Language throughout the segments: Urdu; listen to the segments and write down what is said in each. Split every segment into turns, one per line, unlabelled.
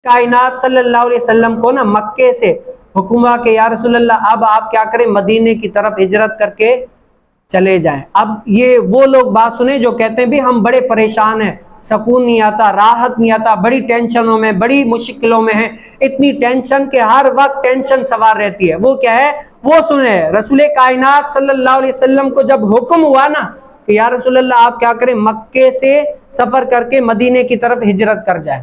کائنات صلی اللہ علیہ وسلم کو نا مکے سے حکم ہوا کہ یا رسول اللہ اب آپ کیا کریں، مدینے کی طرف ہجرت کر کے چلے جائیں۔ اب یہ وہ لوگ بات سنیں جو کہتے ہیں بھی ہم بڑے پریشان ہیں، سکون نہیں آتا، راحت نہیں آتا، بڑی ٹینشنوں میں، بڑی مشکلوں میں ہیں، اتنی ٹینشن کہ ہر وقت ٹینشن سوار رہتی ہے۔ وہ کیا ہے، وہ سنیں رسول کائنات صلی اللہ علیہ وسلم کو جب حکم ہوا نا کہ یا رسول اللہ آپ کیا کریں، مکے سے سفر کر کے مدینے کی طرف ہجرت کر جائیں،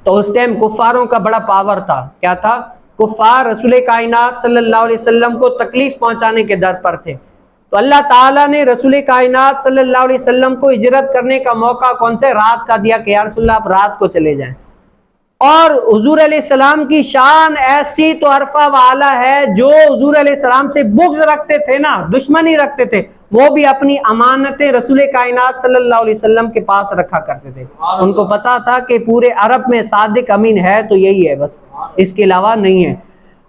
تو اس ٹائم کفاروں کا بڑا پاور تھا۔ کیا تھا؟ کفار رسول کائنات صلی اللہ علیہ وسلم کو تکلیف پہنچانے کے در پر تھے، تو اللہ تعالیٰ نے رسول کائنات صلی اللہ علیہ وسلم کو ہجرت کرنے کا موقع کون سے رات کا دیا کہ یا رسول اللہ آپ رات کو چلے جائیں۔ اور حضور علیہ السلام کی شان ایسی تو عرفہ والا ہے، جو حضور علیہ السلام سے بغض رکھتے تھے نا، دشمنی رکھتے تھے، وہ بھی اپنی امانتیں رسول کائنات صلی اللہ علیہ وسلم کے پاس رکھا کرتے تھے۔ ان کو پتا تھا کہ پورے عرب میں صادق امین ہے تو یہی ہے، بس اس کے علاوہ نہیں ہے۔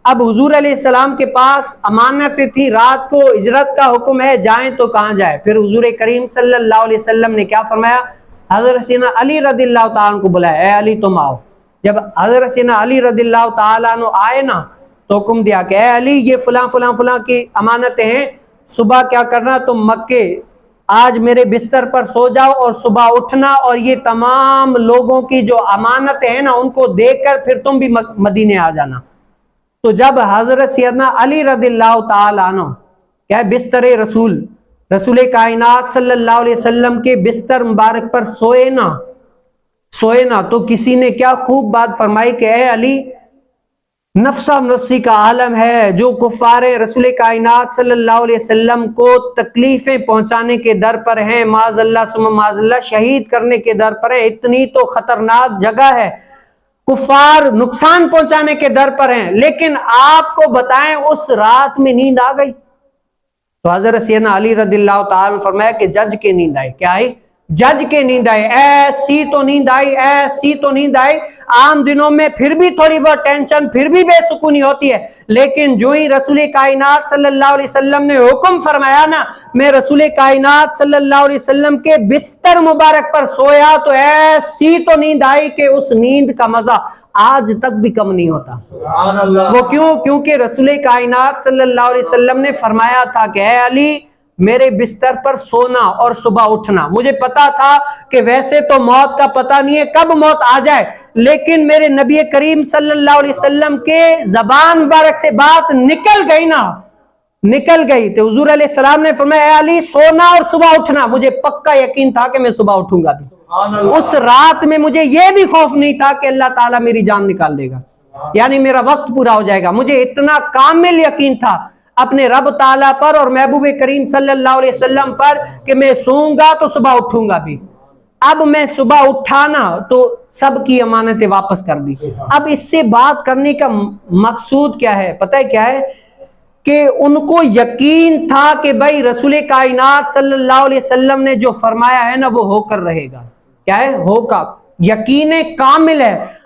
اب حضور علیہ السلام کے پاس امانتیں تھی، رات کو ہجرت کا حکم ہے، جائیں تو کہاں جائیں؟ پھر حضور کریم صلی اللہ علیہ وسلم نے کیا فرمایا؟ حضرت سیدنا علی رضی اللہ تعالیٰ عنہ کو بلایا، اے علی تم آؤ۔ جب حضرت سیدنا علی رضی اللہ تعالیٰ عنہ آئے نا تو حکم دیا کہ اے علی یہ فلاں فلاں فلاں کی امانتیں ہیں، صبح کیا کرنا، تم مکے آج میرے بستر پر سو جاؤ اور صبح اٹھنا اور یہ تمام لوگوں کی جو امانتیں ہیں نا ان کو دے کر پھر تم بھی مدینے آ جانا۔ تو جب حضرت سیدنا علی رضی اللہ تعالیٰ عنہ کیا بستر رسول کائنات صلی اللہ علیہ وسلم کے بستر مبارک پر سوئے نا تو کسی نے کیا خوب بات فرمائی کہ اے علی نفسا نفسی کا عالم ہے، جو کفار رسول کائنات صلی اللہ علیہ وسلم کو تکلیفیں پہنچانے کے در پر ہیں، معاذ اللہ ثم معاذ اللہ شہید کرنے کے در پر ہیں، اتنی تو خطرناک جگہ ہے، کفار نقصان پہنچانے کے در پر ہیں، لیکن آپ کو بتائیں اس رات میں نیند آ گئی؟ تو حضرت سیدنا علی رضی اللہ تعالیٰ نے فرمایا کہ جج کے نیند آئی۔ کیا آئی؟ جج کے نیند آئی، ایسی تو نیند آئی، ایسی تو نیند آئی۔ عام دنوں میں پھر بھی تھوڑی بہت ٹینشن، پھر بھی بے سکونی ہوتی ہے، لیکن جو ہی رسول کائنات صلی اللہ علیہ وسلم نے حکم فرمایا نا، میں رسول کائنات صلی اللہ علیہ وسلم کے بستر مبارک پر سویا تو ایسی تو نیند آئی کہ اس نیند کا مزہ آج تک بھی کم نہیں ہوتا۔ وہ کیوں؟ کیونکہ رسول کائنات صلی اللہ علیہ وسلم نے فرمایا تھا کہ اے علی میرے بستر پر سونا اور صبح اٹھنا۔ مجھے پتا تھا کہ ویسے تو موت کا پتہ نہیں ہے کب موت آ جائے، لیکن میرے نبی کریم صلی اللہ علیہ وسلم کے زبان مبارک سے بات نکل گئی نا، نکل گئی تو حضور علیہ السلام نے فرمایا اے علی سونا اور صبح اٹھنا۔ مجھے پکا یقین تھا کہ میں صبح اٹھوں گا بھی۔ اس رات میں مجھے یہ بھی خوف نہیں تھا کہ اللہ تعالیٰ میری جان نکال دے گا، یعنی میرا وقت پورا ہو جائے گا۔ مجھے اتنا کامل یقین تھا اپنے رب تعالیٰ پر اور محبوب کریم صلی اللہ علیہ وسلم پر کہ میں سوؤں گا تو صبح اٹھوں گا بھی۔ اب میں صبح اٹھانا تو سب کی امانتیں واپس کر دی۔ اب اس سے بات کرنے کا مقصود کیا ہے پتہ ہے کیا ہے؟ کہ ان کو یقین تھا کہ بھائی رسول کائنات صلی اللہ علیہ وسلم نے جو فرمایا ہے نا وہ ہو کر رہے گا۔ کیا ہے؟ ہوگا، یقین کامل ہے۔